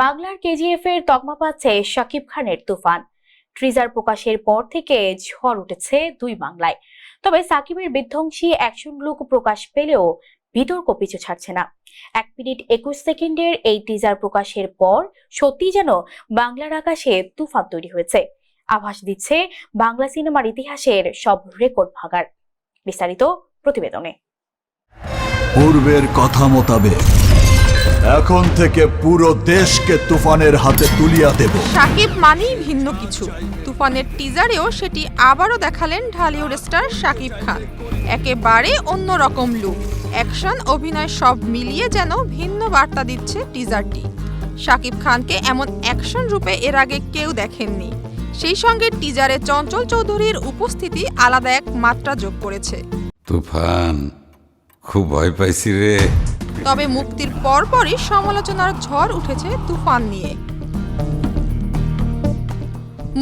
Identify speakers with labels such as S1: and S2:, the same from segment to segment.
S1: বাংলার কেজিএফ এর তকমা পাচ্ছে শাকিব খানের তুফান। ট্রিজার প্রকাশের পর থেকে ঝড় উঠেছে দুই বাংলায়। তবে সাকিবের বিধ্বংসী অ্যাকশন লুক প্রকাশ পেলেও বিতর্ক পিছু ছাড়ছে না। 1 মিনিট 21 সেকেন্ডের এই টিজার প্রকাশের পর সত্যি যেন বাংলার আকাশে তুফান তৈরি হয়েছে। আভাস দিচ্ছে বাংলা সিনেমার ইতিহাসের সব রেকর্ড ভাঙার। বিস্তারিত প্রতিবেদনে।
S2: পূর্বের কথা মোতাবেক এখন থেকে পুরো দেশকে তুফানের হাতে তুলিয়া দেব।
S3: শাকিব মানেই ভিন্ন কিছু। তুফানের টিজারেও সেটি আবারও দেখালেন ঢালিউড স্টার শাকিব খান। একেবারে অন্যরকম লুক, অ্যাকশন, অভিনয় সব মিলিয়ে যেন ভিন্ন বার্তা দিচ্ছে টিজারটি। শাকিব খানকে এমন অ্যাকশন রূপে এর আগে কেউ দেখেননি। সেই সঙ্গে টিজারে চঞ্চল চৌধুরীর উপস্থিতি আলাদা এক মাত্রা যোগ করেছে।
S4: তুফান, খুব ভয় পাইছি রে।
S3: তবে মুক্তির পরপরই সমালোচনার ঝড় উঠেছে তুফান নিয়ে।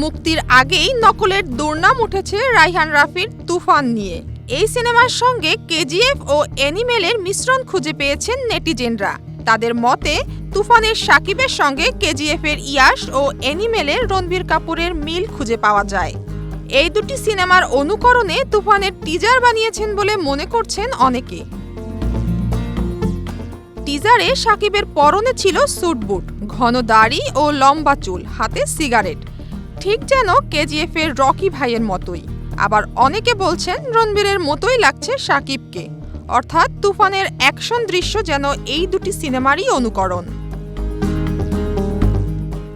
S3: মুক্তির আগেই নকলের দুর্নাম উঠেছে রায়হান রাফির তুফান নিয়ে। এই সিনেমার সঙ্গে কেজিএফ ও অ্যানিমেলের মিশ্রণ খুঁজে পেয়েছেন নেটিজেনরা। তাদের মতে তুফানের শাকিবের সঙ্গে কেজিএফ এর ইয়াশ ও অ্যানিমেলের রণবীর কাপুরের মিল খুঁজে পাওয়া যায়। এই দুটি সিনেমার অনুকরণে তুফানের টিজার বানিয়েছেন বলে মনে করছেন অনেকে। টিজারে শাকিবের পরনে ছিল স্যুট বুট, ঘন দাড়ি ও লম্বা চুল, হাতে সিগারেট, ঠিক যেন কেজিএফ এর রকি ভাইয়ের মতোই। আবার অনেকে বলছেন রণবীরের মতোই লাগছে শাকিবকে, অর্থাৎ তুফানের অ্যাকশন দৃশ্য যেন এই দুটি সিনেমারই অনুকরণ।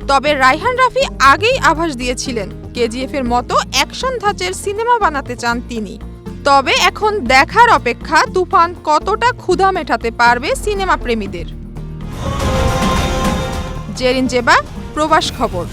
S3: তবে রায়হান রাফি আগেই আভাস দিয়েছিলেন কেজিএফ এর মতো অ্যাকশন ধাঁচের সিনেমা বানাতে চান তিনি। তবে এখন দেখার অপেক্ষা তুফান কতটা ক্ষুধা মেটাতে পারবে সিনেমা প্রেমীদের। জেরিন জেবা, প্রবাস খবর।